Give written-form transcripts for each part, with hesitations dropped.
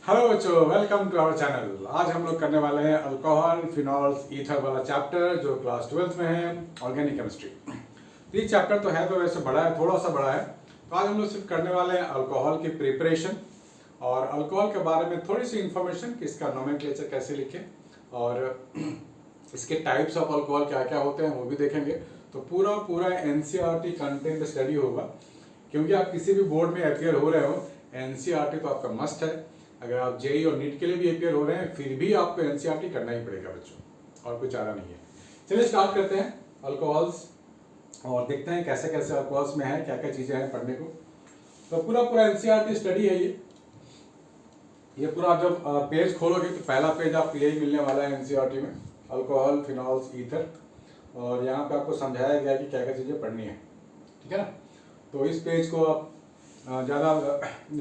Hello बच्चों, welcome to our channel. आज हम लोग करने वाले हैं अल्कोहल फिनॉल्स ईथर वाला चैप्टर जो क्लास 12th में है, ऑर्गेनिक केमिस्ट्री। तो ये चैप्टर तो है, तो वैसे बड़ा है, थोड़ा सा बड़ा है। तो आज हम लोग सिर्फ करने वाले हैं अल्कोहल की प्रिपरेशन और अल्कोहल के बारे में थोड़ी सी इंफॉर्मेशन कि इसका नोमेनक्लेचर कैसे लिखें और इसके टाइप्स ऑफ अल्कोहल क्या क्या होते हैं वो भी देखेंगे। तो पूरा एनसीईआरटी कंटेंट स्टडी होगा, क्योंकि आप किसी भी बोर्ड में अपियर हो रहे हो, एनसीईआरटी तो आपका मस्ट है। अगर आप जेई और नीट के लिए भी अपियर हो रहे हैं फिर भी आपको एनसीईआरटी करना ही पड़ेगा बच्चों, और कोई चारा नहीं है। चलिए स्टार्ट करते हैं अल्कोहल्स और देखते हैं कैसे कैसे अल्कोहल्स में है, क्या क्या चीज़ें हैं पढ़ने को। तो पूरा एनसीईआरटी स्टडी है ये पूरा। आप जब पेज खोलोगे तो पहला पेज आपको यही मिलने वाला है एनसीईआरटी में, अल्कोहल फिनॉल्स ईथर। और यहाँ पे आपको समझाया गया कि क्या क्या चीज़ें पढ़नी है, ठीक है ना। तो इस पेज को आप ज़्यादा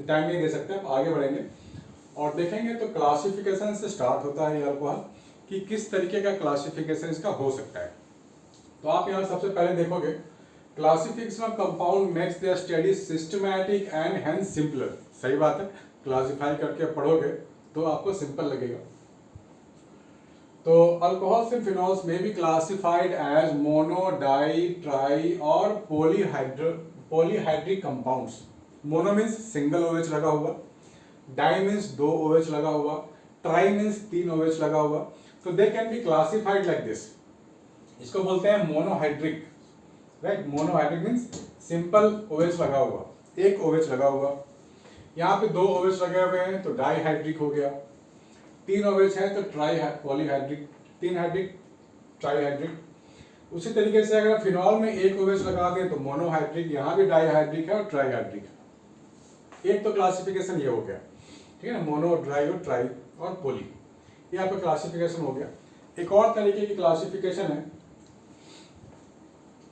टाइम नहीं दे सकते, आप आगे बढ़ेंगे और देखेंगे। तो क्लासिफिकेशन से स्टार्ट होता है ये अल्कोहल कि किस तरीके का क्लासिफिकेशन इसका हो सकता है। तो आप यहाँ सबसे पहले देखोगे classification of compound makes there study systematic and hence simpler. सही बात है, क्लासिफाई करके पढ़ोगे तो आपको सिंपल लगेगा। तो अल्कोहल्स एंड फिनॉल्स में be classified as mono, di, tri और polyhydric compounds. Mono means single OH लगा हुआ, डाई मीन्स 2 OH लगा हुआ, ट्राई मीन्स 3 OH लगा हुआ। तो they can be classified like this. इसको बोलते हैं monohydric, right. Monohydric means simple OH लगा हुआ, एक OH लगा हुआ। यहाँ पे 2 OH लगे हुए हैं तो डाईहाइड्रिक हो गया, 3 OH है तो पॉलीहाइड्रिक, 3 हाइड्रिक, ट्राईहाइड्रिक। उसी तरीके से अगर फिनॉल में 1 OH लगा दें तो मोनोहाइड्रिक, यहाँ भी डाईहाइड्रिक है और ट्राईहाइड्रिक है। एक तो क्लासिफिकेशन ये हो गया, ठीक है ना, मोनो, ड्राई और ट्राई और पोली, ये आपका क्लासिफिकेशन हो गया। एक और तरीके की क्लासिफिकेशन है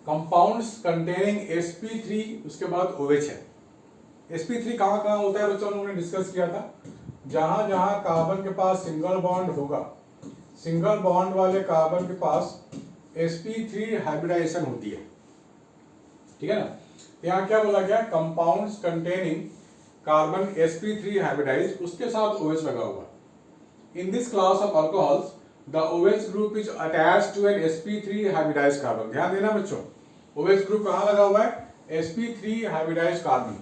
कंपाउंड्स कंटेनिंग sp3, उसके बाद OH है। sp3 कहाँ कहाँ होता है बच्चों, हमने डिस्कस किया था। जहां जहां कार्बन के पास सिंगल बॉन्ड होगा, सिंगल बॉन्ड वाले कार्बन के पास sp3 हाइब्रिडाइजेशन होती है, ठीक है ना। यहाँ क्या बोला गया, compounds containing carbon sp3 hybridise, उसके साथ OH लगा हुआ। In this class of alcohols the OH group is attached to an sp3 hybridise carbon. ध्यान देना बच्चों, OH ग्रुप कहाँ लगा हुआ है, sp3 हाइब्रिडाइज कार्बन।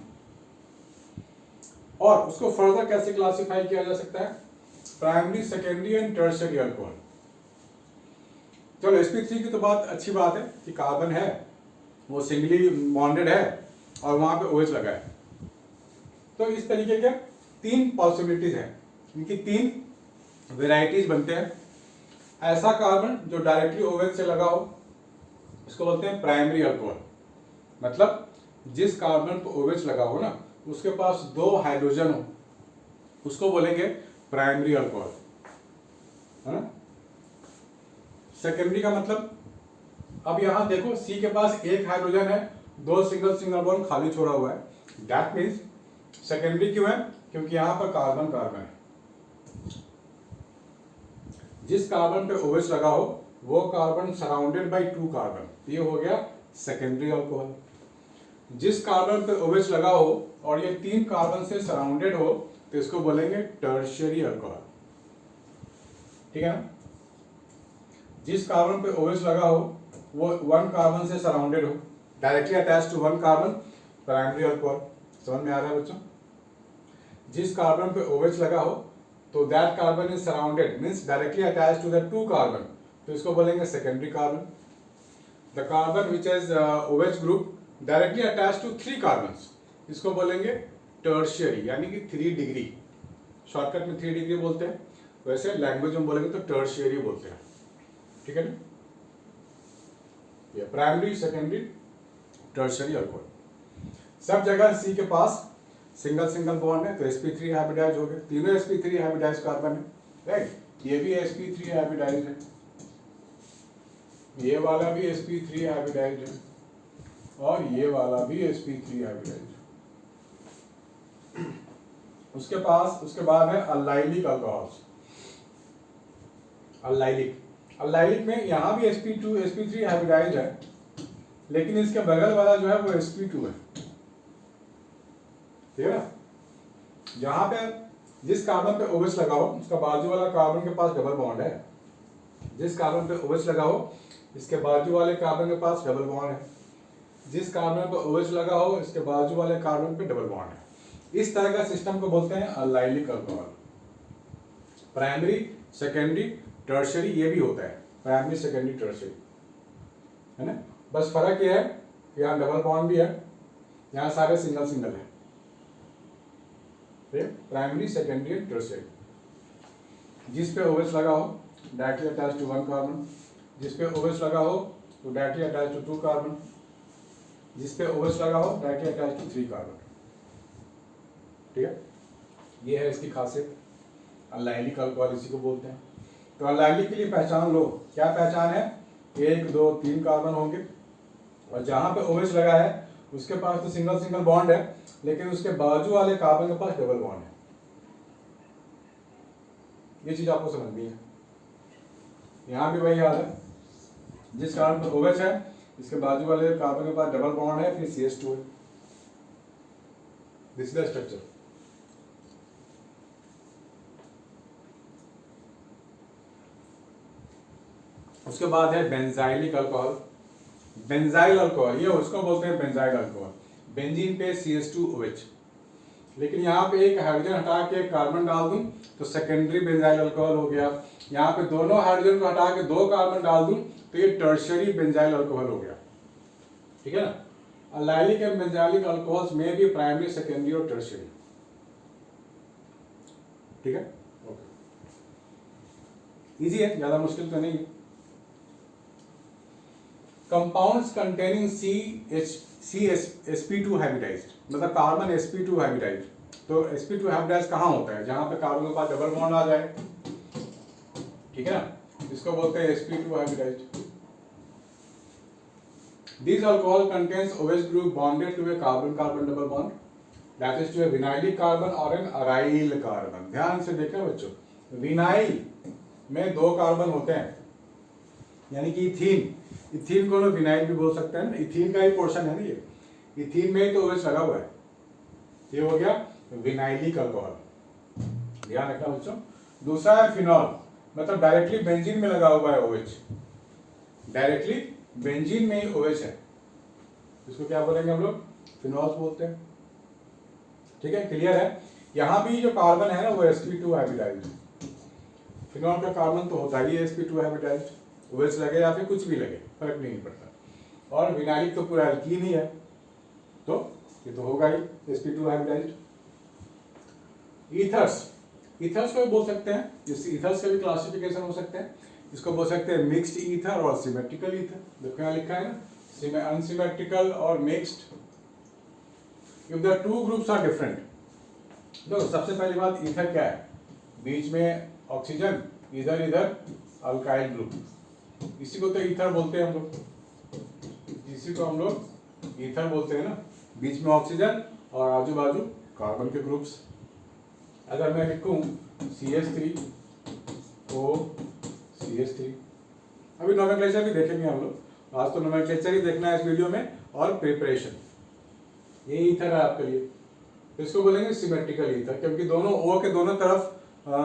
और उसको फर्दर कैसे क्लासिफाई किया जा सकता है, primary, secondary and tertiary alcohol. चलो sp3 की तो बात अच्छी बात है कि कार्बन है, वो सिंगली बॉन्डेड है और वहां पे OH लगा है। तो इस तरीके के 3 पॉसिबिलिटीज हैं, इनकी 3 वेराइटीज बनते हैं। ऐसा कार्बन जो डायरेक्टली OH से लगा हो, इसको बोलते हैं प्राइमरी अल्कोहल। मतलब जिस कार्बन पर OH लगा हो ना, उसके पास 2 हाइड्रोजन हो, उसको बोलेंगे प्राइमरी अल्कोहल, है ना। सेकेंडरी का मतलब, अब यहां देखो C के पास 1 हाइड्रोजन है, 2 सिंगल बॉन्ड खाली छोड़ा हुआ है। दैट मीन्स सेकेंडरी क्यों है, क्योंकि यहां पर कार्बन कार्बन है। जिस कार्बन पे OH लगा हो वो कार्बन सराउंडेड बाय 2 कार्बन, ये हो गया सेकेंडरी अल्कोहल। जिस कार्बन पे OH लगा हो और ये 3 कार्बन से सराउंडेड हो तो इसको बोलेंगे टर्शियरी अल्कोहल, ठीक है ना। जिस कार्बन पे OH लगा हो वो 1 कार्बन से सराउंडेड हो, directly attach to 1 carbon, primary alcohol. समझ में आ रहा है बच्चों। जिस कार्बन पे OH लगा हो तो that carbon is surrounded, means directly attach to the 2 carbon, तो इसको बोलेंगे secondary carbon. The carbon which is OH group directly attach to 3 carbons, इसको बोलेंगे टर्शियरी, यानी कि 3 डिग्री। शॉर्टकट में 3 डिग्री बोलते हैं, वैसे लैंग्वेज में बोलेंगे तो टर्शियरी बोलते हैं, ठीक है ना। ये प्राइमरी, सेकेंडरी, टर्शियरी अल्कोहल। सब जगह C के पास सिंगल बॉन्ड है तो sp3 हाइब्रिडाइज हो गए, तीनों sp3 हाइब्रिडाइज कार्बन है, राइट। ये भी sp3 हाइब्रिडाइज है, ये वाला भी sp3 हाइब्रिडाइज है और ये वाला भी sp3 हाइब्रिडाइज है। उसके बाद है अल्लाइलिक अल्कोहल्स। अल्लाइलिक में यहाँ भी sp2 sp3 हाइब्रिडाइज है, लेकिन इसके बगल वाला जो है वो sp2 है, ठीक है ना। जहां पे जिस कार्बन पे OH लगाओ उसका बाजू वाला कार्बन के पास डबल बॉन्ड है। जिस कार्बन पे OH लगाओ इसके बाजू वाले कार्बन के पास डबल बॉन्ड है। जिस कार्बन पे OH लगा हो इसके बाजू वाले कार्बन पे डबल बॉन्ड है। इस तरह का सिस्टम को बोलते हैं अल्लाइलिक अल्कोहल। प्राइमरी, सेकेंडरी, टर्शियरी ये भी होता है, प्राइमरी, सेकेंडरी, टर्शियरी, है ना। बस फर्क ये है कि यहाँ डबल बॉन्ड भी है, यहाँ सारे सिंगल सिंगल है। Primary, secondary and tertiary. जिस पे OH लगा हो डायरेक्टली अटैच टू 1 कार्बन, जिस पे OH लगा हो तो डायरेक्टली अटैच टू 2 कार्बन, जिस पे OH लगा हो डायरेक्टली अटैच टू 3 कार्बन। ठीक है, ये है इसकी खासियत। अल्लाइलिक अल्कोहल इसी को बोलते हैं। तो अल्लाइलिक के लिए पहचान लो, क्या पहचान है? 1 2 3 कार्बन होंगे और जहां पे OH लगा है उसके पास तो सिंगल सिंगल बॉन्ड है, लेकिन उसके बाजू वाले कार्बन के पास डबल बॉन्ड है। ये चीज आपको समझनी है। यहाँ भी वही हाल है, जिस कार्बन पे OH है इसके बाजू वाले कार्बन के पास डबल बॉन्ड है, फिर CH2 है। This is the structure. उसके बाद है बेंजाइलिक अल्कोहल। बेंजाइल अल्कोहल ये उसको बोलते हैं बेंजाइल अल्कोहल। बेंजीन पे CH2OH, लेकिन यहाँ पे एक हाइड्रोजन हटा के कार्बन डाल दूं तो सेकेंडरी बेंजाइल अल्कोहल हो गया। यहाँ पे दोनों हाइड्रोजन को हटा के 2 कार्बन डाल दूं तो ये टर्शियरी बेंजाइल अल्कोहल हो गया। ठीक है ना। अल्लाइलिक एंड बेंजाइलिक अल्कोहल्स में भी प्राइमरी, सेकेंडरी और टर्शियरी। ठीक है, ओके, इजी है, ज्यादा मुश्किल तो नहीं है। कंपाउंड्स कंटेनिंग sp2 हाइब्रिडाइज्ड, मतलब कार्बन sp2 हाइब्रिडाइज्ड। तो sp2 हाइब्रिडाइज्ड कहाँ होता है? जहां पे कार्बन के पास डबल बॉन्ड आ जाए। ठीक है ना, इसको बोलते हैं sp2 hybridised. This alcohol contains OH group bonded to a carbon-carbon double bond, that is to a vinylic carbon or an aryl carbon। ध्यान से देखना बच्चों, विनाइल में 2 कार्बन होते हैं, यानी कि इथीन। इथीन को लोग विनाइल भी बोल सकते हैं ना, इथीन का ही पोर्शन है ना ये। इथीन में ही तो OH लगा हुआ है, ये हो गया विनाइलिक अल्कोहल। ध्यान रखना बच्चों। दूसरा है फिनॉल, मतलब डायरेक्टली बेंजीन में लगा हुआ है OH, डायरेक्टली बेंजीन में ही OH है, इसको क्या बोलेंगे हम लोग? फिनॉल्स बोलते हैं। ठीक है, क्लियर है। यहाँ भी जो कार्बन है ना वो sp2 हाइब्रिडाइज्ड। फिनॉल का कार्बन तो होता ही है sp2 हाइब्रिडाइज्ड, OH लगे या फिर कुछ भी लगे फर्क नहीं पड़ता। और विनाइलिक तो पूरा एल्कीन ही है, तो ये तो होगा ही sp2 हाइब्रिडाइज्ड। ईथर्स, ईथर्स को भी बोल सकते हैं, इस ईथर्स के भी क्लासिफिकेशन हो सकते हैं। इसको बोल सकते हैं मिक्स्ड ईथर और सिमेट्रिकल ईथर। देखो यहाँ लिखा है ना, अनसिमेट्रिकल और mixed. If the two groups are different. देखो सबसे पहली बात, ईथर क्या है? बीच में ऑक्सीजन, इधर इधर अल्काइल ग्रुप, इसी को तो ईथर बोलते हैं हम लोग। इसी को हम लोग ईथर बोलते हैं ना, बीच में ऑक्सीजन और आजू बाजू कार्बन के ग्रुप्स। अगर मैं लिखूं CH3O CH3, अभी नोमेनक्लेचर भी देखेंगे हम लोग, आज तो नोमेनक्लेचर ही देखना है इस वीडियो में और प्रिपरेशन। ये ईथर है आपके लिए, तो इसको बोलेंगे सिमेट्रिकल ईथर, क्योंकि दोनों O के दोनों तरफ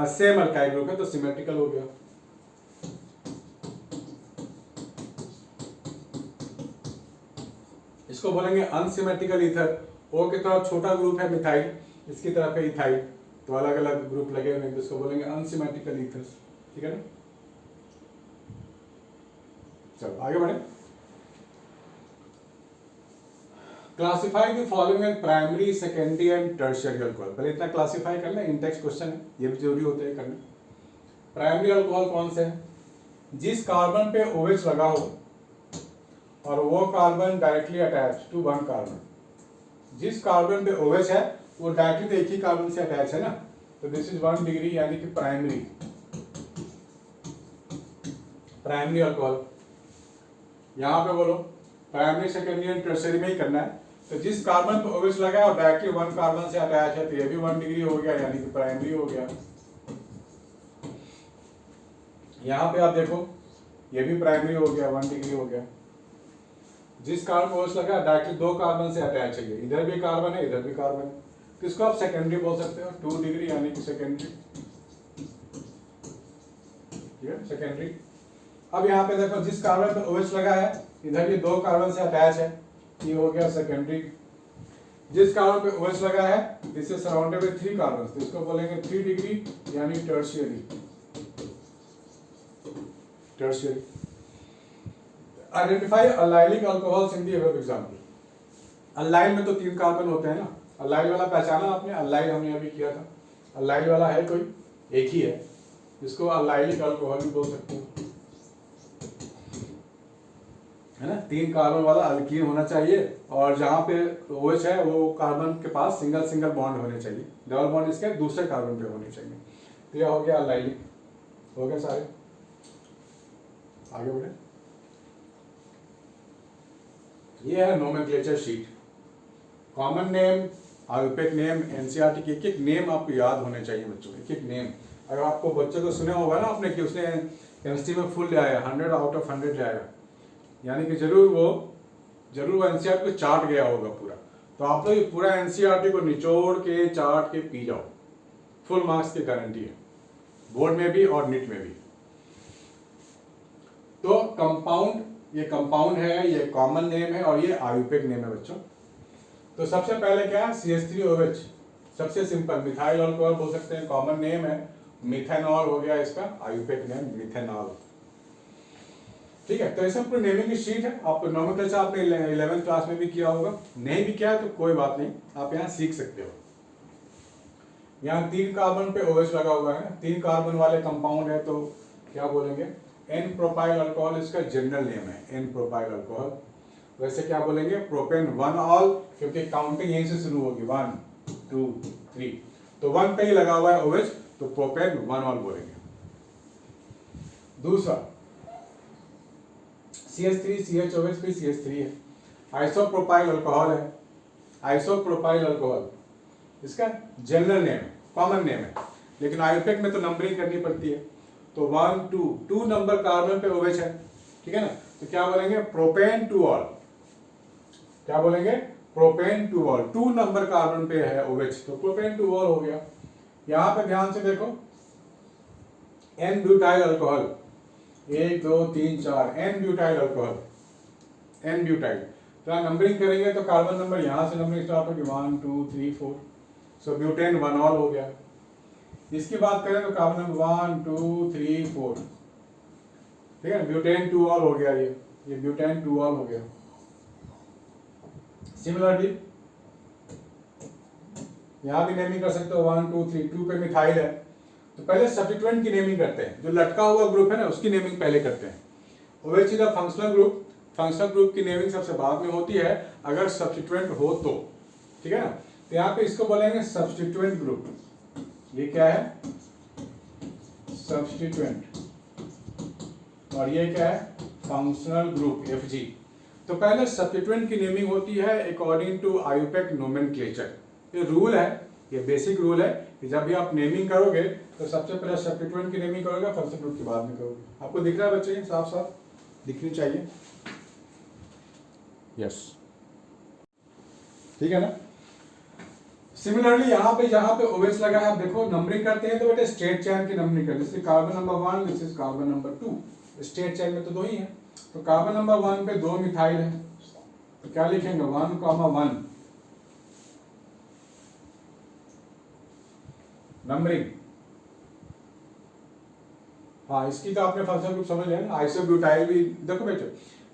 सेम अल्काइल ग्रुप है, तो सिमेट्रिकल हो गया। इसको बोलेंगे अनसिमेट्रिकल ईथर। O की तरफ छोटा ग्रुप है मिथाइल, इसकी तरफ है इथाइल, तो अलग अलग ग्रुप लगे हुए हैं, तो इसको बोलेंगे अनसिमेट्रिकल ईथर्स। ठीक है ना, चलो आगे बढ़े। Classify the following as primary, secondary and tertiary alcohol. पहले इतना क्लासिफाई कर लें, इन टेक्स्ट क्वेश्चन है, ये भी जरूरी होता है करना। प्राइमरी अल्कोहल कौन से है? जिस कार्बन पे OH लगा हो और वो carbon directly attach to 1 carbon. जिस कार्बन पे OH है वो डायरेक्टली तो एक ही कार्बन से अटैच है ना, तो दिस इज 1 डिग्री, यानी कि प्राइमरी, प्राइमरी अल्कोहल। यहाँ पे बोलो प्राइमरी, सेकेंडरी एंड टर्शियरी में ही करना है। तो जिस कार्बन पे OH लगा है और डायरेक्टली 1 कार्बन से अटैच है, तो ये भी 1 डिग्री हो गया, यानी कि प्राइमरी हो गया। यहाँ पे आप देखो ये भी प्राइमरी हो गया, 1 डिग्री हो गया। जिस कार्बन OH लगा डायरेक्टली 2 कार्बन से अटैच है, इधर भी कार्बन है इधर भी कार्बन है, किसको आप सेकेंडरी बोल सकते हो, 2 डिग्री यानी कि सेकेंडरी, ठीक है सेकेंडरी। अब यहाँ पे देखो जिस कार्बन पे OH लगा है इधर ये 2 कार्बन से अटैच है, ये हो गया सेकेंडरी। जिस कार्बन पे OH लगा है this is surrounded with 3 carbon, तो इसको बोलेंगे 3 डिग्री यानी tertiary, tertiary. Identify allylic alcohols in the above example. Allyl में तो 3 कार्बन होते हैं ना, अलाइल वाला पहचाना आपने, अलाइल हमने अभी किया था, अलाइल वाला है कोई, एक ही है, इसको अलाइलिक अल्कोहल भी बोल सकते हो, है ना। 3 कार्बन वाला अल्कीन होना चाहिए और जहां पे OH है वो कार्बन के पास सिंगल सिंगल बॉन्ड होने चाहिए, डबल बॉन्ड इसके दूसरे कार्बन पे होने चाहिए। तो यह हो गया अलाइलिक, हो गया सारे, आगे बढ़े। ये है nomenclature sheet, common name, Ayurvedic name, NCERT के एक एक नेम आपको याद होने चाहिए बच्चों, एक एक नेम। अगर आपको बच्चों को सुना होगा ना आपने कि उसने केमिस्ट्री में फुल ले आया, 100 आउट ऑफ 100 ले आया, यानी कि जरूर वो एनसीईआरटी को चार्ट गया होगा पूरा। तो आप लोग पूरा एनसीईआरटी को निचोड़ के चार्ट के पी जाओ, फुल मार्क्स की गारंटी है, बोर्ड में भी और नीट में भी। तो कंपाउंड, ये कंपाउंड है, ये कॉमन नेम है और ये आयुर्वेदिक नेम है बच्चों। तो सबसे पहले क्या है, CH3OH, सबसे सिंपल मिथाइल अल्कोहल बोल सकते हैं, कॉमन नेम है। मिथेनॉल हो गया इसका आयुर्वेदिक नेम, मिथेनॉल, ठीक है। तो ये सब पूरी नेमिंग की शीट है। आप नोमेनक्लेचर आपने 11th क्लास में भी किया होगा, नहीं भी किया है तो कोई बात नहीं, आप यहाँ सीख सकते हो। यहाँ 3 कार्बन पे OH लगा हुआ है, 3 कार्बन वाले कंपाउंड है, तो क्या बोलेंगे, एन प्रोपाइल अल्कोहल इसका जनरल नेम है, एन प्रोपाइल अल्कोहल। वैसे क्या बोलेंगे, प्रोपेन 1 ऑल, क्योंकि काउंटिंग यहीं से शुरू होगी, 1 2 3, तो 1 पे ही लगा हुआ है OH, तो प्रोपेन 1 ऑल बोलेंगे। दूसरा CH3 CHOH भी CH3 है, आइसोप्रोपाइल अल्कोहल है, आइसोप्रोपाइल अल्कोहल इसका जनरल नेम है, कॉमन नेम है, लेकिन आयुर्वेदिक में तो नंबरिंग करनी पड़ती है। तो 1 2 नंबर कार्बन पे OH है, ठीक है ना, तो क्या बोलेंगे, प्रोपेन 2 ऑल, क्या बोलेंगे, प्रोपेन 2 ऑल, 2 नंबर कार्बन पे है OH, तो प्रोपेन 2 ऑल हो गया। यहां पे ध्यान से देखो, n butyl alcohol, 1 2 3 4, n butyl alcohol, n butyl. तो नंबरिंग करेंगे तो कार्बन नंबर यहां से नंबरिंग स्टार्ट होगी, 1 2 3 4, सो ब्यूटेन 1 ऑल हो गया। इसकी बात करें तो कार्बन नंबर 1 2 3 4, ठीक है, ब्यूटेन 2 ऑल हो गया, ये ब्यूटेन 2 ऑल हो गया। सिमिलरली यहां भी नेमिंग कर सकते हो, 1 2 3, 2 पे मिथाइल है, तो पहले सब्स्टिट्यूएंट की नेमिंग करते हैं, जो लटका हुआ ग्रुप है ना उसकी नेमिंग पहले करते हैं। OH is a functional group, functional group की नेमिंग सबसे बाद में होती है अगर सब्स्टिट्यूएंट हो तो, ठीक है ना। तो यहाँ पे इसको बोलेंगे सब्स्टिट्यूएंट ग्रुप, ये क्या है, सब्स्टिट्यूएंट, और ये क्या है, फंक्शनल ग्रुप FG। तो पहले सब्स्टिट्यूएंट की नेमिंग होती है अकॉर्डिंग टू आयुर्वेदिक नोमेनक्लेचर। ये रूल है, ये बेसिक रूल है कि जब भी आप नेमिंग करोगे तो सबसे पहले सब्स्टिट्यूएंट की नेमिंग करोगे, फंक्शनल ग्रुप की बाद में करोगे। आपको दिख रहा है बच्चे, साफ साफ दिखनी चाहिए, यस, ठीक है ना। सिमिलरली यहाँ पे जहाँ पे OH लगा है, आप देखो नंबरिंग करते हैं तो बेटे स्ट्रेट चेन की नंबरिंग करते हैं, जैसे carbon number 1, this is carbon number 2, straight chain में तो 2 ही है, तो कार्बन नंबर 1 पे 2 मिथाइल है, तो क्या लिखेंगे, 1,1 नंबरिंग। हाँ, इसकी तो आपने फंक्शनल ग्रुप समझ लिया ना। आइसोब्यूटाइल भी देखो बेटे,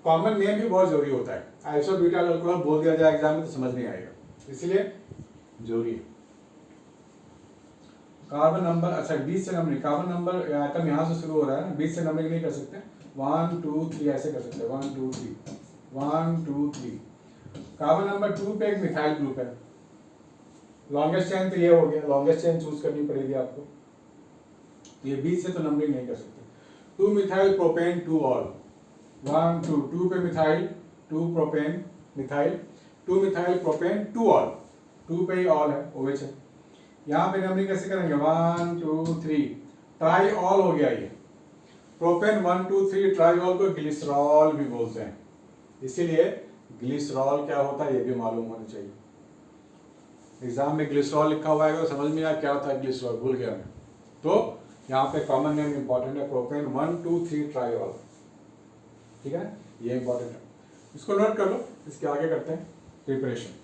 कॉमन नेम भी बहुत जरूरी होता है, आइसोब्यूटाइल अल्कोहल बोल दिया जाए एग्जाम में तो समझ नहीं आएगा, इसलिए जरूरी है। कार्बन नंबर, अच्छा 20 से नंबरिंग, कार्बन नंबर आइटम यहाँ से शुरू हो रहा है ना, 20 से नंबरिंग नहीं कर सकते, 1 2 3 ऐसे कर सकते हैं, 1 2 3 1 2 3। कार्बन नंबर 2 पे एक मिथाइल ग्रुप है, लॉन्गेस्ट चेन तो ये हो गया, लॉन्गेस्ट चेन चूज करनी पड़ेगी आपको, ये 20 से तो नंबरिंग नहीं कर सकते। 2 मिथाइल प्रोपेन 2 ऑल, 1 2 2 पे methyl, 2 propane methyl, 2 methyl propane 2 all, 2 पे ही ऑल है, OH है। यहाँ पे नंबरिंग कैसे करेंगे, 1 2 3, ट्राई ऑल हो गया ये, प्रोपेन 1 2 3, ट्राई ऑल को ग्लिसरॉल भी बोलते हैं, इसीलिए ग्लिसरॉल क्या होता है ये भी मालूम होना चाहिए। एग्जाम में ग्लिसरॉल लिखा हुआ है तो समझ में आया क्या था ग्लिसरॉल, भूल गया मैं। तो यहाँ पे कॉमन नेम इंपॉर्टेंट है, प्रोपेन 1 2 3 ट्राइऑल, ठीक है, ये इंपॉर्टेंट है, इसको नोट कर लो। इसके आगे करते हैं प्रिपरेशन।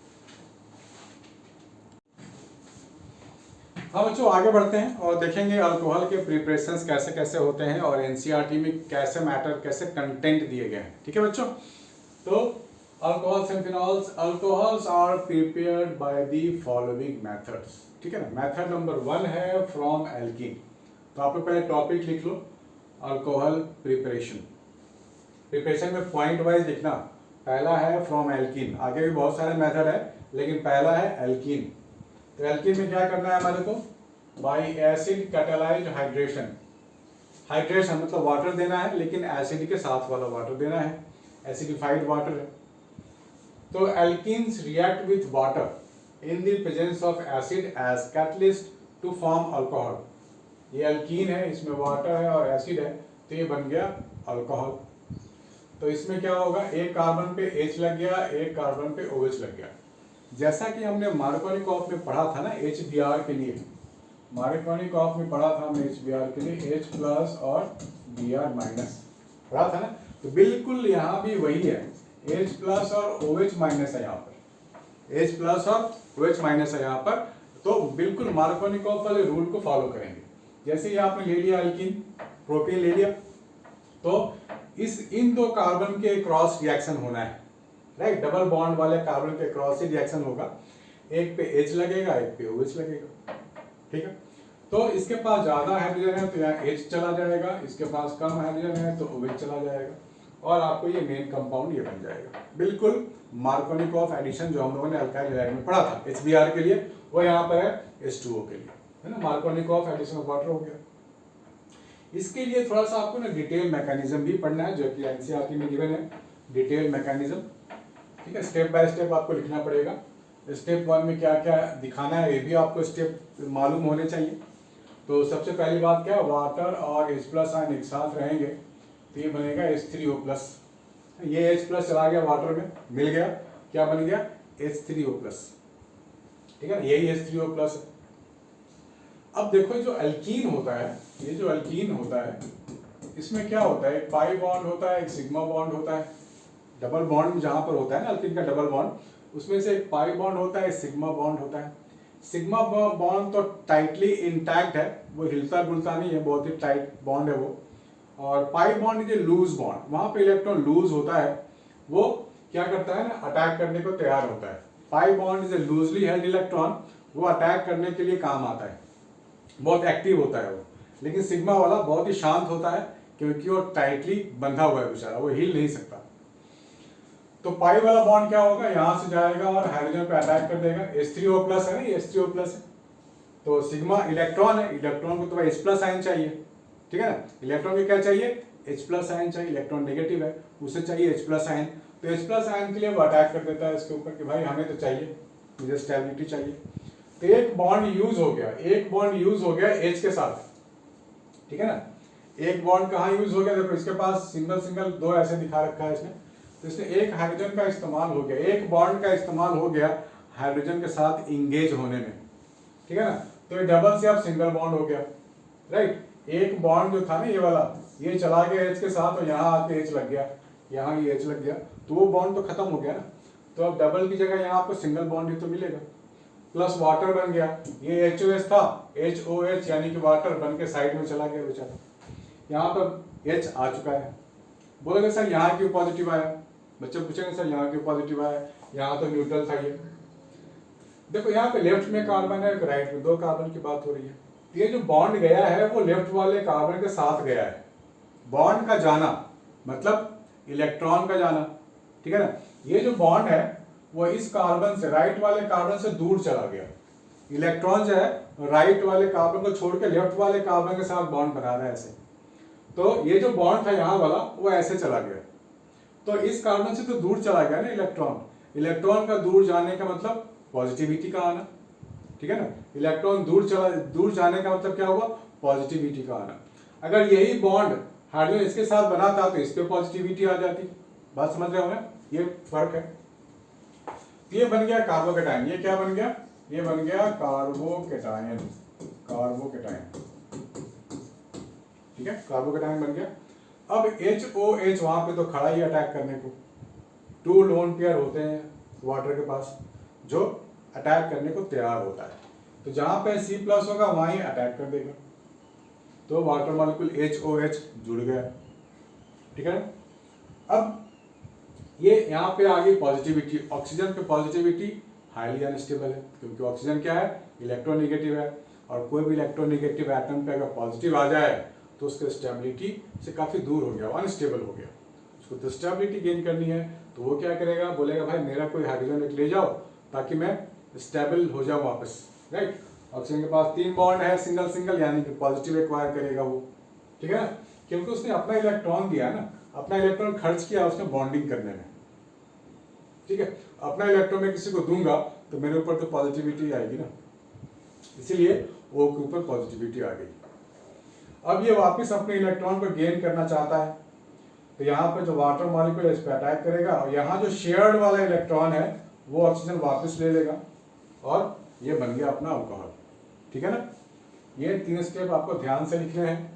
हाँ बच्चों, आगे बढ़ते हैं और देखेंगे अल्कोहल के प्रिपरेशंस कैसे कैसे होते हैं और एनसीईआरटी में कैसे मैटर, कैसे कंटेंट दिए गए हैं, ठीक है बच्चों। तो alcohols and phenols, alcohols are prepared by the following methods, ठीक है ना। मेथड नंबर 1 है फ्रॉम एल्कीन। तो आप लोग पहले टॉपिक लिख लो, अल्कोहल प्रिपरेशन। प्रिपरेशन में पॉइंट वाइज लिखना, पहला है फ्रॉम एल्कीन, आगे भी बहुत सारे मेथड है लेकिन पहला है एल्कीन। तो एल्कीन में क्या करना है हमारे को, by acid catalysed hydration. Hydration मतलब वाटर देना है लेकिन एसिड के साथ वाला वाटर देना है, एसिडिफाइड वाटर है। तो alkenes react with water in the presence of acid as catalyst to form alcohol. ये एल्कीन है, इसमें वाटर है और एसिड है, तो ये बन गया अल्कोहल। तो इसमें क्या होगा, एक कार्बन पे H लग गया, एक कार्बन पे OH लग गया। जैसा कि हमने मार्कोनिकॉफ में पढ़ा था ना HBr के लिए, मार्कोनिकॉफ में पढ़ा था हमने HBr के लिए H प्लस और Br माइनस पढ़ा था ना, तो बिल्कुल यहाँ भी वही है, H प्लस और OH माइनस है यहाँ पर, H प्लस और OH माइनस है यहाँ पर। तो बिल्कुल मार्कोनिकॉफ वाले रूल को फॉलो करेंगे। जैसे ही आपने ले लिया एल्कीन, प्रोपेन ले लिया, तो इन दो कार्बन के क्रॉस रिएक्शन होना है, राइट। डबल बॉन्ड वाले कार्बन के क्रॉस ही रिएक्शन होगा, एक पे H लगेगा एक पे OH लगेगा, ठीक है। तो इसके पास ज्यादा हाइड्रोजन है तो यहाँ H चला जाएगा, इसके पास कम हाइड्रोजन है तो OH चला जाएगा और आपको ये मेन कंपाउंड ये बन जाएगा। बिल्कुल मार्कोनिकॉफ एडिशन जो हम लोगों ने अल्काइल हैलाइड में पढ़ा था HBr के लिए, वो यहाँ पर है H2O के लिए, है ना। मार्कोनिकॉफ एडिशन ऑफ वाटर हो गया। इसके लिए थोड़ा सा आपको ना डिटेल मैकेनिज्म भी पढ़ना है जो कि एनसीईआरटी में गिवन है, डिटेल मैकेनिज्म, ठीक है। स्टेप बाय स्टेप आपको लिखना पड़ेगा। स्टेप 1 में क्या क्या दिखाना है ये भी आपको स्टेप मालूम होने चाहिए। तो सबसे पहली बात क्या, वाटर और H प्लस आयन एक साथ रहेंगे तो ये बनेगा H3O प्लस। ये H प्लस चला गया वाटर में, मिल गया, क्या बन गया H3O प्लस, ठीक है ना, यही H3O प्लस है। अब देखो जो एल्कीन होता है, ये जो एल्कीन होता है इसमें क्या होता है, एक पाई बॉन्ड होता है, एक सिग्मा बॉन्ड होता है। डबल बॉन्ड जहां पर होता है ना एल्कीन का डबल बॉन्ड, उसमें से एक पाई बॉन्ड होता है, सिग्मा बॉन्ड होता है। सिग्मा बॉन्ड तो टाइटली इंटैक्ट है, वो हिलता डुलता नहीं है, बहुत ही टाइट बॉन्ड है वो। और pi bond is loose bond, वहां पे इलेक्ट्रॉन लूज होता है, वो क्या करता है ना, अटैक करने को तैयार होता है। पाई bond is a loosely held electron, वो अटैक करने के लिए काम आता है, बहुत एक्टिव होता है वो। लेकिन सिग्मा वाला बहुत ही शांत होता है क्योंकि वो टाइटली बंधा हुआ है बेचारा, वो हिल नहीं सकता। तो पाई वाला बॉन्ड क्या होगा, यहां से जाएगा और हाइड्रोजन पे अटैक कर देगा। H3O प्लस है ना, ये H3O प्लस है। तो सिग्मा इलेक्ट्रॉन है, इलेक्ट्रॉन को तो H प्लस आयन चाहिए, ठीक है ना। इलेक्ट्रॉन को क्या चाहिए, H प्लस आयन चाहिए। इलेक्ट्रॉन नेगेटिव है, उसे चाहिए H प्लस आयन। तो H प्लस आयन के लिए वो अटैक कर देता है इसके ऊपर कि भाई हमें तो चाहिए, मुझे स्टेबिलिटी चाहिए। तो एक बॉन्ड यूज हो गया, एक बॉन्ड यूज हो गया H के साथ, ठीक है ना। एक बॉन्ड कहाँ यूज हो गया, देखो इसके पास सिंगल सिंगल दो ऐसे दिखा रखा है इसने, तो इसमें एक हाइड्रोजन का इस्तेमाल हो गया, एक बॉन्ड का इस्तेमाल हो गया हाइड्रोजन के साथ इंगेज होने में, ठीक है ना। तो ये डबल से अब सिंगल बॉन्ड हो गया, राइट। एक बॉन्ड जो था ना ये वाला, ये चला गया H के साथ और यहाँ आके H लग गया, यहाँ ये H लग गया, तो वो बॉन्ड तो खत्म हो गया ना। तो अब डबल की जगह यहाँ आपको सिंगल बॉन्ड ही तो मिलेगा, प्लस वाटर बन गया। ये HOH था, HOH यानी कि वाटर बन के साइड में चला गया बेचारा, यहाँ पर H आ चुका है। बोलोगे सर यहाँ क्यों पॉजिटिव आया, बच्चे पूछेंगे सर यहाँ क्यों पॉजिटिव आया, यहाँ तो न्यूट्रल था ये। देखो यहाँ पे लेफ्ट में कार्बन है, राइट में दो कार्बन की बात हो रही है। ये जो बॉन्ड गया है वो लेफ्ट वाले कार्बन के साथ गया है। बॉन्ड का जाना मतलब इलेक्ट्रॉन का जाना, ठीक है ना। ये जो बॉन्ड है वो इस कार्बन से, राइट वाले कार्बन से दूर चला गया। इलेक्ट्रॉन जो है राइट वाले कार्बन को छोड़ के लेफ्ट वाले कार्बन के साथ बॉन्ड बना रहा है ऐसे। तो ये जो बॉन्ड था यहाँ वाला वो ऐसे चला गया, तो इस कार्बन से तो दूर चला गया ना इलेक्ट्रॉन। इलेक्ट्रॉन का दूर जाने का मतलब पॉजिटिविटी का आना, ठीक है ना। इलेक्ट्रॉन दूर जाने का मतलब क्या हुआ, पॉजिटिविटी का आना। अगर यही बॉन्ड हाइड्रोजन इसके साथ बना था तो इस पे पॉजिटिविटी आ जाती। बात समझ रहे हो ना, ये फर्क है। ये बन गया कार्बोकेटाइन, ये क्या बन गया ये बन गया कार्बोकेटायन, कार्बोकेटायन, ठीक है, कार्बोकेटायन बन गया। अब HOH वहां पे तो खड़ा ही अटैक करने को, 2 लोन पेयर होते हैं वाटर के पास जो अटैक करने को तैयार होता है, तो जहां पे C+ होगा वहीं अटैक कर देगा, तो वाटर मॉलिक्यूल HOH जुड़ गया, ठीक है। अब ये यहाँ पे आ गई पॉजिटिविटी, ऑक्सीजन पे पॉजिटिविटी हाईली अनस्टेबल है, क्योंकि ऑक्सीजन क्या है, इलेक्ट्रोनेगेटिव है, और कोई भी इलेक्ट्रोनेगेटिव एटम पे अगर पॉजिटिव आ जाए तो उसके स्टेबिलिटी से काफ़ी दूर हो गया, अनस्टेबल हो गया, उसको तो स्टेबिलिटी गेन करनी है, तो वो क्या करेगा, बोलेगा भाई मेरा कोई हाइड्रोजन एक ले जाओ ताकि मैं स्टेबल हो जाऊँ वापस, राइट। ऑक्सीजन के पास 3 बॉन्ड है, सिंगल सिंगल, यानी कि पॉजिटिव एक्वायर करेगा वो, ठीक है ना, क्योंकि उसने अपना इलेक्ट्रॉन दिया ना, अपना इलेक्ट्रॉन खर्च किया उसने बॉन्डिंग करने में, ठीक है। अपना इलेक्ट्रॉन मैं किसी को दूंगा तो मेरे ऊपर तो पॉजिटिविटी आएगी ना, इसीलिए O के ऊपर पॉजिटिविटी आ गई। अब ये वापस अपने इलेक्ट्रॉन को गेन करना चाहता है, तो यहाँ पे जो वाटर मॉलिक्यूल इस पे अटैक करेगा, और यहाँ जो शेयर्ड वाला इलेक्ट्रॉन है वो ऑक्सीजन वापस ले लेगा, और ये बन गया अपना अल्कोहल, ठीक है ना। ये 3 स्टेप आपको ध्यान से लिखने हैं,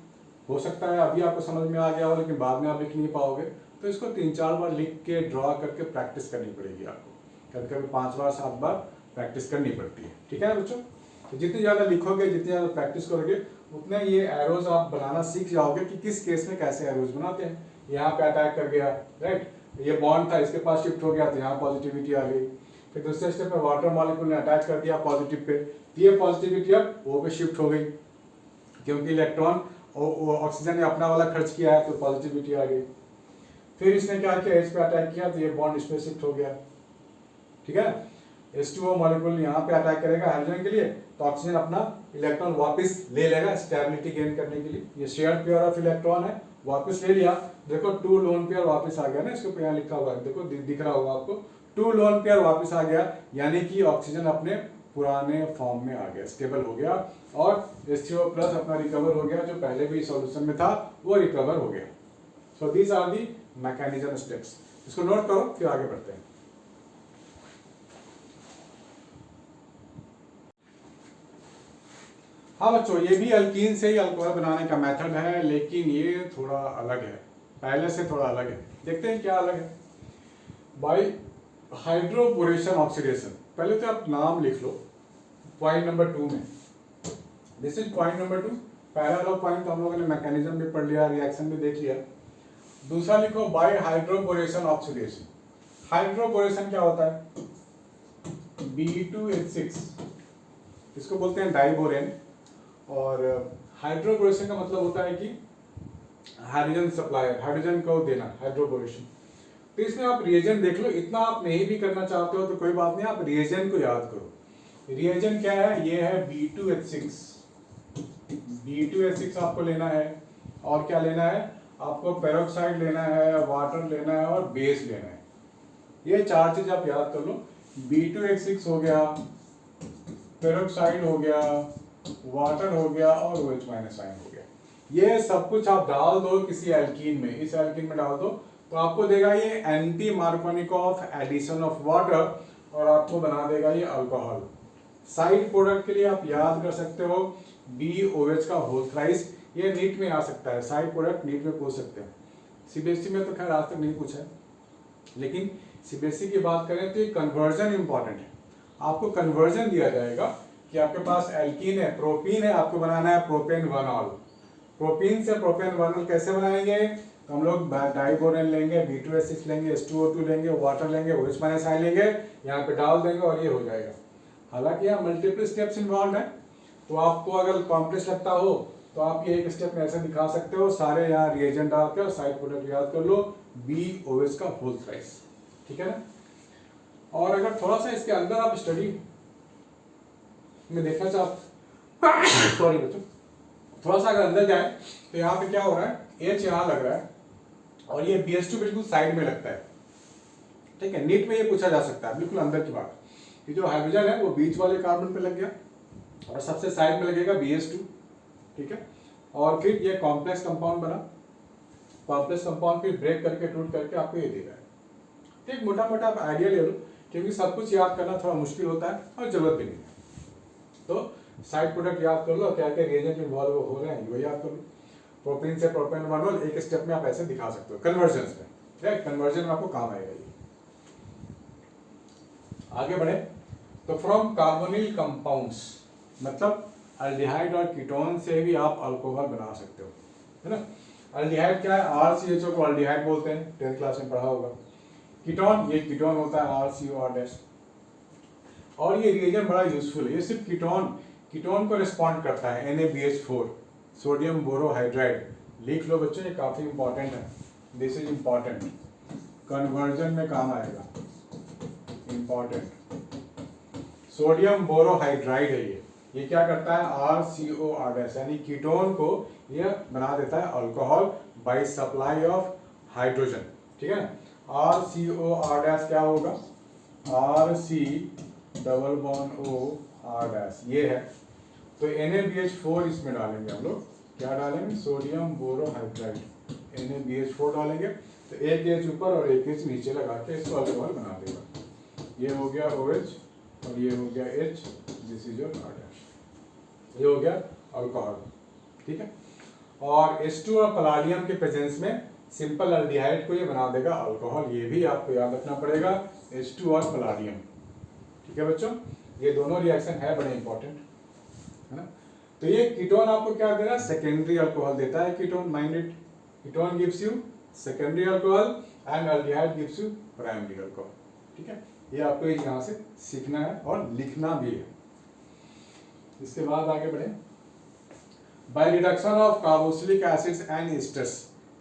हो सकता है अभी आपको समझ में आ गया हो लेकिन बाद में आप लिख नहीं पाओगे, तो इसको 3-4 बार लिख के ड्रॉ करके प्रैक्टिस करनी पड़ेगी आपको, कभी कभी 5 बार 7 बार प्रैक्टिस करनी पड़ती है, ठीक है ना बच्चों। तो जितनी ज़्यादा लिखोगे, जितनी ज़्यादा प्रैक्टिस करोगे, उतने ये एरोज आप बनाना सीख जाओगे कि किस केस में कैसे एरोज बनाते हैं। यहाँ पे अटैक कर गया, राइट, ये बॉन्ड था इसके पास शिफ्ट हो गया तो यहाँ पॉजिटिविटी आ गई, फिर दूसरे स्टेप में वाटर मॉलिक्यूल ने अटैच कर दिया पॉजिटिव पे, तो ये पॉजिटिविटी अब O पे शिफ्ट हो गई, क्योंकि इलेक्ट्रॉन ऑक्सीजन ने अपना वाला खर्च किया है तो पॉजिटिविटी आ गई। फिर इसने क्या किया, H पे अटैक किया तो ये बॉन्ड इस पे शिफ्ट हो गया, ठीक है। H2O मॉलिक्यूल यहाँ पे अटैक करेगा हाइड्रोजन के लिए, तो ऑक्सीजन अपना इलेक्ट्रॉन वापस ले लेगा स्टेबिलिटी गेन करने के लिए, ये शेयर्ड पेयर ऑफ इलेक्ट्रॉन है, वापस ले लिया, देखो 2 लोन पेयर वापस आ गया ना, इसको यहाँ लिखा हुआ है, देखो दिख रहा होगा आपको, 2 लोन पेयर वापस आ गया, यानी कि ऑक्सीजन अपने पुराने फॉर्म में आ गया, स्टेबल हो गया, और H2O+ अपना रिकवर हो गया, जो पहले भी सॉल्यूशन में था वो रिकवर हो गया। So these are the mechanism steps, इसको नोट करो फिर आगे बढ़ते हैं। हाँ बच्चों, ये भी अल्कीन से ही अल्कोहल बनाने का मेथड है, लेकिन ये थोड़ा अलग है, पहले से थोड़ा अलग है। देखते हैं क्या अलग है। बाय हाइड्रोबोरेशन ऑक्सीडेशन, पहले तो आप नाम लिख लो पॉइंट नंबर 2 में, दिस इज पॉइंट नंबर 2। पहला वाला पॉइंट तो हम लोगों ने मैकेनिज्म भी पढ़ लिया, रिएक्शन भी देख लिया। दूसरा लिखो बाय हाइड्रोबोरेशन ऑक्सीडेशन। हाइड्रोबोरेशन क्या होता है, B2H6, इसको बोलते हैं डाइबोरेन, और हाइड्रोबोरेशन का मतलब होता है कि हाइड्रोजन सप्लाई, हाइड्रोजन को देना, हाइड्रोबोरेशन। तो इसमें आप रिएजेंट देख लो, इतना आप नहीं भी करना चाहते हो तो कोई बात नहीं, आप रिएजेंट को याद करो। रिएजेंट क्या है, ये है B2H6, B2H6 आपको लेना है, और क्या लेना है आपको, पेरोक्साइड लेना है, वाटर लेना है, और बेस लेना है। ये 4 चीज आप याद कर लो, B2H6 हो गया, पेरोक्साइड हो गया, वाटर हो गया, और OH- आयन हो गया। ये सब कुछ आप डाल दो किसी एल्कीन में, इस एल्कीन में डाल दो तो आपको देगा ये anti Markovnikov addition of water, और आपको बना देगा ये अल्कोहल। साइड प्रोडक्ट के लिए आप याद कर सकते हो BOH का होल थ्राइस, ये नीट में आ सकता है, साइड प्रोडक्ट नीट में पूछ सकते हैं। CBSE में तो खैर आज तक नहीं पूछा है, लेकिन CBSE की बात करें तो ये कन्वर्जन इंपॉर्टेंट है। आपको कन्वर्जन दिया जाएगा कि आपके पास एल्कीन है, प्रोपीन है, आपको बनाना है प्रोपेन 1ऑल। प्रोपीन से प्रोपेन 1ऑल कैसे बनाएंगे, तो हम लोग डाइबोरेन लेंगे, B2H6 लेंगे, H2O2 लेंगे, वाटर लेंगे, OH- आयन लेंगे, यहाँ पे डाल देंगे और ये हो जाएगा। हालांकि यहाँ मल्टीपल स्टेप्स इन्वॉल्व है, तो आपको अगर कॉम्प्लेक्स लगता हो तो आप ये एक स्टेप में ऐसे दिखा सकते हो, सारे यहाँ रिएजेंट डाल कर साइड प्रोडक्ट याद कर लो, BOH का होल थ्राइस, ठीक है ना। और अगर थोड़ा सा इसके अंदर आप स्टडी में देखना चाहते, सॉरी बच्चों, थोड़ा सा अगर अंदर जाए तो यहाँ पे क्या हो रहा है, H यहाँ लग रहा है और ये BH2 बिल्कुल साइड में लगता है, ठीक है। नीट में ये पूछा जा सकता है, बिल्कुल अंदर की बात, कि जो हाइड्रोजन है वो बीच वाले कार्बन पे लग गया और सबसे साइड में लगेगा BH2, ठीक है। और फिर ये कॉम्प्लेक्स कंपाउंड बना, कॉम्प्लेक्स कंपाउंड फिर ब्रेक करके टूट करके आपको ये देगा। तो एक मोटा मोटा आप आइडिया ले लो, क्योंकि सब कुछ याद करना थोड़ा मुश्किल होता है और जरूरत भी नहीं है। तो साइड प्रोडक्ट याद कर लो, क्या क्या रिएजेंट इन्वॉल्व हो रहे हैं वो याद कर लो। प्रोपेन से प्रोपेनॉल एक स्टेप में आप ऐसे दिखा सकते हो कन्वर्जन में, ठीक, कन्वर्जन में आपको काम आएगा ये। आगे बढ़े तो फ्रॉम कार्बोनिल कंपाउंड्स मतलब अल्डिहाइड और कीटोन से भी आप अल्कोहल बना सकते हो, है ना। अल्डिहाइड क्या है, RCHO को अल्डिहाइड बोलते हैं, 10th क्लास में पढ़ा होगा। कीटोन, ये कीटोन होता है RCOR-। और ये रिएजेंट बड़ा यूजफुल है, ये सिर्फ कीटोन को रिस्पॉन्ड करता है, NaBH4 सोडियम बोरोहाइड्राइड। लिख लो बच्चों, ये काफी इंपॉर्टेंट है, दिस इज इंपॉर्टेंट, कन्वर्जन में काम आएगा, इंपॉर्टेंट। सोडियम बोरोहाइड्राइड है ये क्या करता है, RCOR- यानी कीटोन को ये बना देता है alcohol by supply of hydrogen, ठीक है ना। RCOR- क्या होगा, RC डबल बॉन्ड OR- ये है। तो NaBH4 इसमें डालेंगे हम लोग, क्या डालेंगे, सोडियम बोरोहाइड्राइड, NaBH4 डालेंगे, तो एक H ऊपर और एक H नीचे लगा के इसको अल्कोहल बना देगा। ये हो गया OH और ये हो गया H, this is your R-, ये हो गया अल्कोहल, ठीक है। और H2 और पलाडियम के प्रेजेंस में सिंपल अल्डिहाइड को ये बना देगा अल्कोहल, ये भी आपको याद रखना पड़ेगा, H2 और पलाडियम, ठीक है बच्चों। ये दोनों रिएक्शन है बड़े इंपॉर्टेंट, है ना। तो ये कीटोन आपको क्या दे रहा है, सेकेंडरी अल्कोहल देता है ketone, mind it, ketone gives you secondary alcohol and aldehyde gives you primary alcohol, ठीक है। ये आपको यहाँ से सीखना है और लिखना भी है। इसके बाद आगे बढ़े, by reduction of carboxylic acids and asters,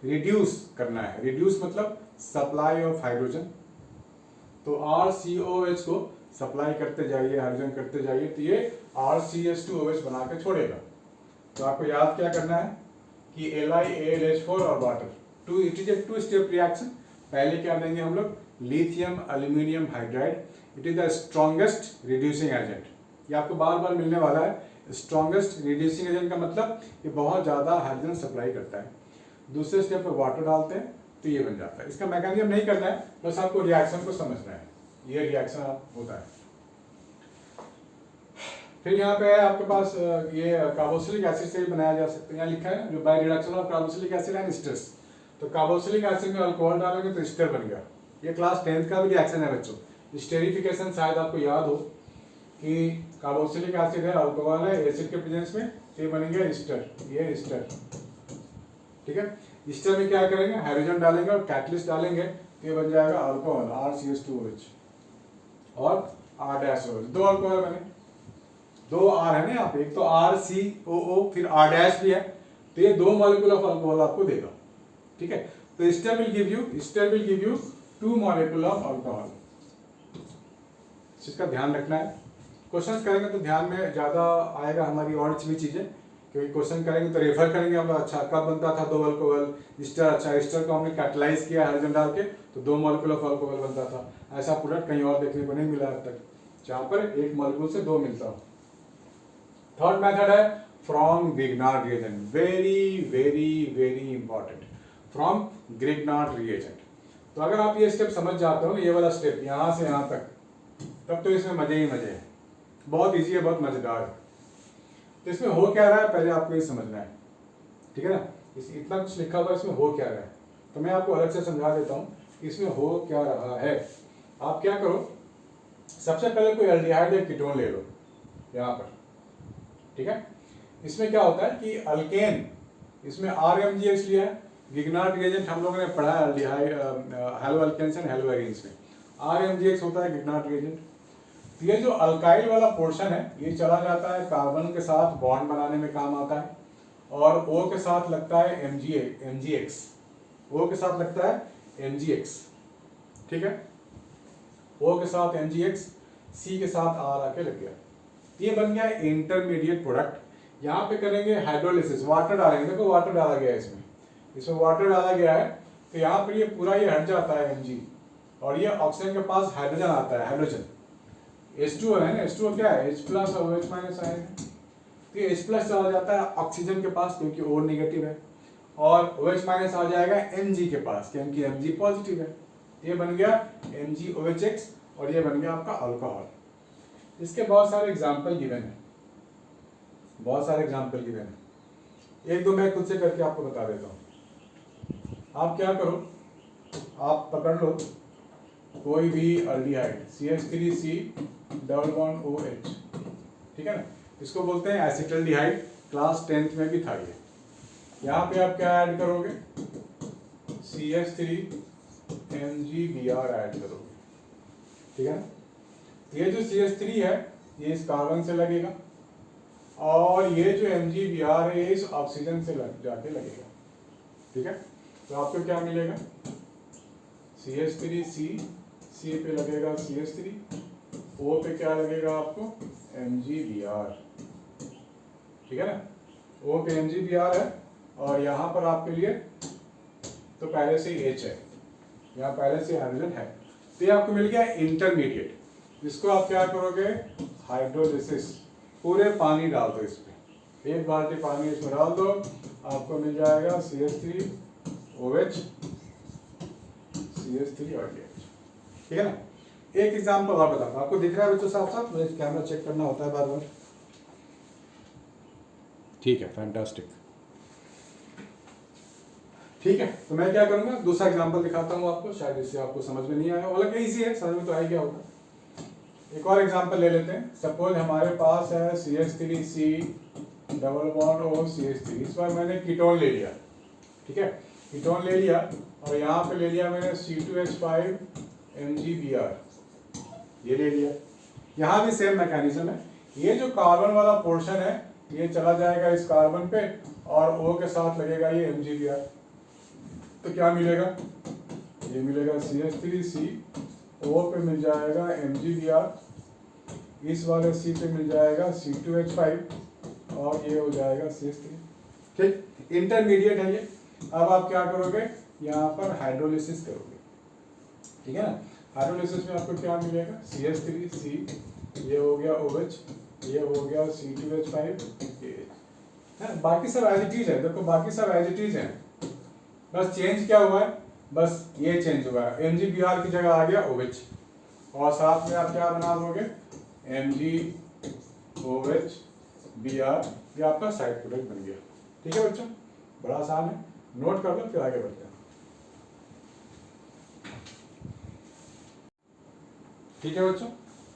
reduce करना है, रिड्यूस मतलब सप्लाई ऑफ हाइड्रोजन, तो RCOH को सप्लाई करते जाइए, हाइड्रोजन करते जाइए, तो ये RCH2OH बना के छोड़ेगा। तो आपको याद क्या करना है कि LiAlH4 और water, it is a 2 step reaction. पहले क्या देंगे हम लोग, lithium aluminium hydride, it is the strongest reducing agent, ये आपको बार बार मिलने वाला है। स्ट्रॉन्गेस्ट रिड्यूसिंग एजेंट का मतलब ये बहुत ज्यादा हाइड्रोजन सप्लाई करता है। दूसरे स्टेप पे वाटर डालते हैं तो ये बन जाता है। इसका मैकेनिज्म नहीं करना है, बस आपको रिएक्शन को समझना है, ये रिएक्शन होता है। फिर यहाँ पे है आपके पास ये कार्बोक्सिलिक एसिड से भी बनाया जा सकता है, यहाँ लिखा है जो by reduction of carboxylic acid and asters, तो कार्बोक्सिलिक एसिड में अल्कोहल डालेंगे तो एस्टर बन गया। ये क्लास 10th का भी रिएक्शन है बच्चों। स्टेरिफिकेशन शायद आपको याद हो कि कार्बोक्सिलिक एसिड है, अल्कोहल है, एसिड के प्रेजेंस में, ये बनेंगे एस्टर, ये एस्टर, ठीक है। एस्टर में क्या करेंगे, हाइड्रोजन डालेंगे और कैटलिस्ट डालेंगे तो ये बन जाएगा अल्कोहल RCH2OH और R-OH, 2 अल्कोहल बने, 2 R है ना यहाँ पे, एक तो RCOO फिर R- भी है, तो ये 2 मॉलिक्यूल ऑफ अल्कोहल आपको देगा, ठीक है। तो ester will give you 2 molecule of alcohol, इसका ध्यान रखना है। क्वेश्चंस करेंगे तो ध्यान में ज्यादा आएगा हमारी और भी चीजें, क्योंकि क्वेश्चन करेंगे तो रेफर करेंगे हम, अच्छा कब बनता था 2 अल्कोहल एस्टर, अच्छा एस्टर को हमने कैटलाइज किया हाइड्रोजन डाल के तो 2 मॉलिक्यूल ऑफ अल्कोहल बनता था। ऐसा प्रोडक्ट कहीं और देखने को नहीं मिला अब तक जहां पर 1 मॉलिक्यूल से 2 मिलता हो। थर्ड मेथड है from Grignard reagent, very very very important, from Grignard reagent. तो अगर आप ये स्टेप समझ जाते हो, ये वाला स्टेप यहाँ से यहाँ तक, तब तो इसमें मजे ही मजे हैं, बहुत इजी है, बहुत मजेदार है। तो इसमें हो क्या रहा है पहले आपको ये समझना है, ठीक है ना। इतना कुछ लिखा हुआ है, इसमें हो क्या रहा है, तो मैं आपको अलग से समझा देता हूँ इसमें हो क्या रहा है। आप क्या करो, सबसे पहले कोई एल्डिहाइड या कीटोन ले लो यहाँ पर, ठीक है। इसमें क्या होता है कि अल्केन, इसमें RMGX लिया है, ग्रिग्नार्ड रिएजेंट हम लोगों ने पढ़ा है aldehyde halo alkanes and halo arenes में RMGX होता है ग्रिग्नार्ड रिएजेंट। ये जो अल्काइल वाला पोर्शन है ये चला जाता है कार्बन के साथ बॉन्ड बनाने में काम आता है, और O के साथ लगता है MgX, O के साथ लगता है MgX, ठीक है। O के साथ MgX, C के साथ R आके लग गया, ये बन गया इंटरमीडिएट प्रोडक्ट। यहाँ पे करेंगे हाइड्रोलिसिस, वाटर डालेंगे, देखो वाटर डाला गया है इसमें वाटर डाला गया है, तो यहाँ पर ये पूरा ये हट जाता है Mg, और ये ऑक्सीजन के पास हाइड्रोजन आता है, हाइड्रोजन H2O है ना, H2O क्या है, H+ और OH- आयन, तो ये H+ चला जाता है ऑक्सीजन के पास क्योंकि O नेगेटिव है, और OH- आ जाएगा Mg के पास क्योंकि Mg पॉजिटिव है, ये बन गया MgOHX और ये बन गया आपका अल्कोहल। इसके बहुत सारे एग्जाम्पल गिवन है, बहुत सारे एग्जाम्पल गिवन है, एक दो मैं खुद से करके आपको बता देता हूँ। आप क्या करो, आप पकड़ लो कोई भी aldehyde CH3C double bond OH, ठीक है ना, इसको बोलते हैं एसिटल्डिहाइड, क्लास 10th में भी था ये। यहाँ पे आप क्या ऐड करोगे, CH3 MgBr ऐड करोगे, ठीक है ना। ये जो CH3 है ये इस कार्बन से लगेगा और ये जो MgBr है इस ऑक्सीजन से जाके लगेगा, ठीक है। तो आपको क्या मिलेगा, CH3C, C पे लगेगा CH3, O पे क्या लगेगा आपको MgBr, ठीक है ना। O पे MgBr है और यहाँ पर आपके लिए तो पहले से ही H है, यहाँ पहले से हाइड्रोजन है, तो ये आपको मिल गया इंटरमीडिएट। इसको आप क्या करोगे, हाइड्रोलिसिस, पूरे पानी डाल दो इस पे, एक बाल्टी पानी इसमें डाल दो, आपको मिल जाएगा CH3 OH CH3 और OH, ठीक है ना। एक एग्जाम्पल और बताता हूँ, आपको दिख रहा है बच्चों साफ साफ, मुझे कैमरा चेक करना होता है बार बार, ठीक है, फैंटास्टिक, ठीक है। तो मैं क्या करूंगा, दूसरा एग्जांपल दिखाता हूं आपको, शायद इससे आपको समझ में नहीं आया, हालांकि इजी है, समझ में तो आ ही गया होगा। एक और एग्जांपल ले लेते हैं, सपोज हमारे पास है CH3C double bond O CH3, इस बार मैंने कीटोन ले लिया, ठीक है, कीटोन ले लिया और यहाँ पे ले लिया मैंने C2H5 MgBr, ये ले लिया। यहाँ भी सेम मैकेनिज्म है, ये जो कार्बन वाला पोर्शन है ये चला जाएगा इस कार्बन पे और O के साथ लगेगा ये MgBr, तो क्या मिलेगा, ये मिलेगा CH3C, O पे मिल जाएगा MgBr, इस वाले C पे मिल जाएगा C2H5 और ये हो जाएगा CH3, ठीक, इंटरमीडिएट है ये। अब आप क्या करोगे, यहाँ पर हाइड्रोलिसिस करोगे, ठीक है ना। हाइड्रोलिसिस में आपको क्या मिलेगा, CH3C, ये हो गया OH, ये हो गया C2H5, है, बाकी सब एज इट इज है, देखो बाकी सब एज इट इज है, बस चेंज क्या हुआ है, बस ये चेंज हुआ है, MgBr की जगह आ गया OH और साथ में आप क्या बना दोगे MgOH Br, ये आपका साइड प्रोडक्ट बन गया, ठीक है बच्चों, बड़ा आसान है, नोट कर लो फिर आगे बढ़ते हैं, ठीक है बच्चों,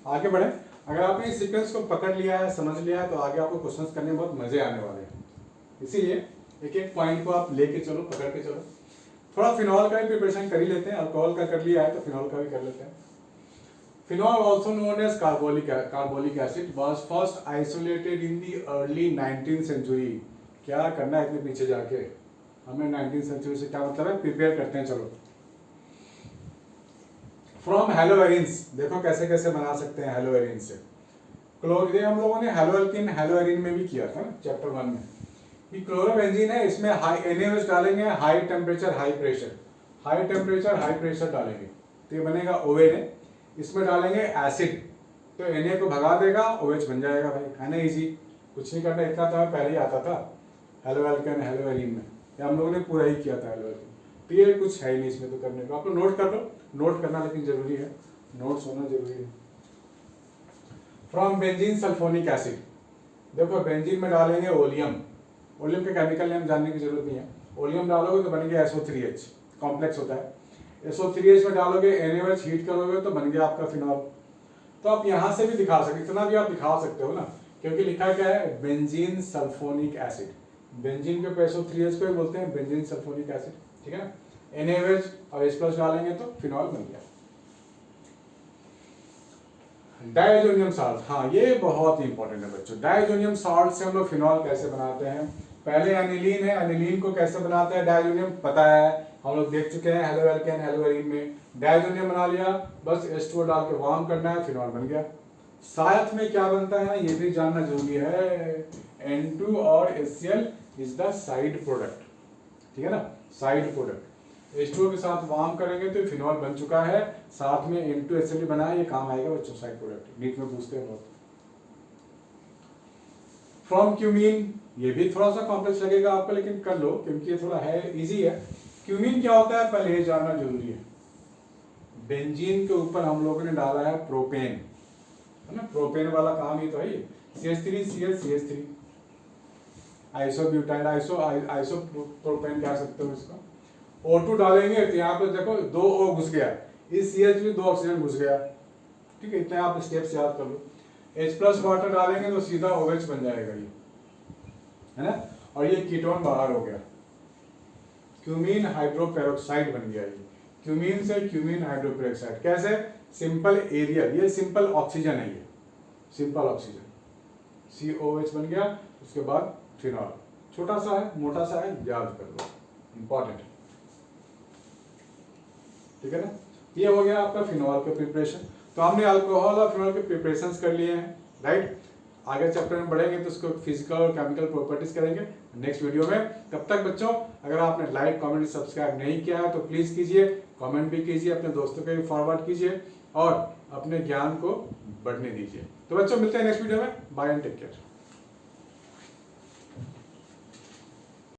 आगे बढ़े। अगर आपने इस सीक्वेंस को पकड़ लिया है, समझ लिया है, तो आगे आपको क्वेश्चंस करने में बहुत मजे आने वाले हैं, इसीलिए एक एक पॉइंट को आप लेके चलो, पकड़ के चलो। थोड़ा फिनॉल का भी प्रिपरेशन कर ही लेते हैं, अल्कोहल का कर लिया है तो फिनॉल का भी कर लेते हैं। Phenol also known as carbolic acid was first isolated in the early 19th century. क्या करना है इतने पीछे जाके, हमें 19th सेंचुरी से क्या मतलब है, प्रिपेयर करते हैं, चलो। फ्रॉम हेलोएरिन्स, देखो कैसे कैसे बना सकते हैं हेलोएरिन से। क्लोरीन हम लोगों ने हेलोएल्किन हेलोएरिन में भी किया था ना चैप्टर 1 में। ये क्लोरोबेंजीन है, इसमें हाई NaOH डालेंगे, high temperature high pressure, high temperature high pressure डालेंगे तो ये बनेगा ONA। इसमें डालेंगे एसिड तो Na को भगा देगा, OH बन जाएगा, भाई है ना, इजी, कुछ नहीं करना, इतना तो पहले ही आता था हेलोएल्केन हेलोएरिन में, या हम लोगों ने पूरा ही किया था हेलोएल्केन, तो ये कुछ है ही नहीं इसमें तो करने को, आप लोग नोट कर लो, नोट करना लेकिन जरूरी है, नोट्स होना जरूरी है। फ्रॉम बेंजीन सल्फोनिक एसिड, देखो बेंजीन में डालेंगे ओलियम, ओलियम के केमिकल नेम जानने की जरूरत नहीं है, ओलियम डालोगे तो बन गया SO3H, कॉम्प्लेक्स होता है, SO3H में डालोगे NaOH हीट करोगे तो बन गया आपका फिनॉल। तो आप यहाँ से भी दिखा सकते, इतना भी आप दिखा सकते हो ना, क्योंकि लिखा क्या है, बेंजीन सल्फोनिक एसिड, बेंजीन के SO3H को ही बोलते हैं बेंजीन सल्फोनिक एसिड, ठीक है ना। NaOH और H+ डालेंगे तो फिनॉल बन गया। डायजोनियम साल्ट, हाँ ये बहुत इंपॉर्टेंट है बच्चों, डायजोनियम साल्ट से हम लोग फिनॉल कैसे बनाते हैं। पहले एनिलीन है, एनिलीन को कैसे बनाते हैं, डायजोनियम पता है, हम लोग देख चुके हैं हेलोएल्केन हेलोएरिन में। डायजोनियम बना लिया, बस H2O डाल के वार्म करना है, फिनॉल बन गया। साथ में क्या बनता है ये भी जानना जरूरी है, N2 और HCl is the side product, ठीक है ना, साइड प्रोडक्ट। H2O के साथ वार्म करेंगे तो फिनॉल बन चुका है, साथ में N2 HCl बना है, ये काम आएगा बच्चों, साइड प्रोडक्ट, नीट में पूछते हैं बहुत। फ्रॉम क्यूमीन, ये भी थोड़ा सा कॉम्प्लेक्स लगेगा आपको, लेकिन कर लो क्योंकि ये थोड़ा है, इजी है। क्यूमीन क्या होता है पहले ये जानना जरूरी है। बेंजीन के ऊपर हम लोगों ने डाला है प्रोपेन, है ना, प्रोपेन वाला काम ही तो है ये, CH3CH CH3, आइसोब्यूटाइल आइसोप्रोपेन कह सकते हो इसको। O2 डालेंगे तो यहाँ पे देखो 2 O घुस गया, इस CH में 2 ऑक्सीजन घुस गया, ठीक है। इतने आप स्टेप्स याद कर लो। H+ वाटर डालेंगे तो सीधा OH बन जाएगा ये, है ना। और ये कीटोन बाहर हो गया, क्यूमीन हाइड्रोपेरोक्साइड बन गया ये। क्यूमीन से क्यूमीन हाइड्रोपेरोक्साइड कैसे? सिंपल एरियल, ये सिंपल ऑक्सीजन है, ये सिंपल ऑक्सीजन COH बन गया। उसके बाद फिनॉल, छोटा सा है मोटा सा है, याद कर लो, इंपॉर्टेंट है, ठीक है ना। ये हो गया आपका फिनॉल का प्रिपरेशन। तो हमने अल्कोहल और फिनॉल के प्रिपरेशंस कर लिए हैं, राइट। आगे चैप्टर में बढ़ेंगे तो उसको फिजिकल और केमिकल प्रॉपर्टीज करेंगे नेक्स्ट वीडियो में। तब तक बच्चों, अगर आपने लाइक कमेंट सब्सक्राइब नहीं किया है तो प्लीज कीजिए, कमेंट भी कीजिए, अपने दोस्तों को भी फॉरवर्ड कीजिए और अपने ज्ञान को बढ़ने दीजिए। तो बच्चों मिलते हैं नेक्स्ट वीडियो में, बाय एंड टेक केयर।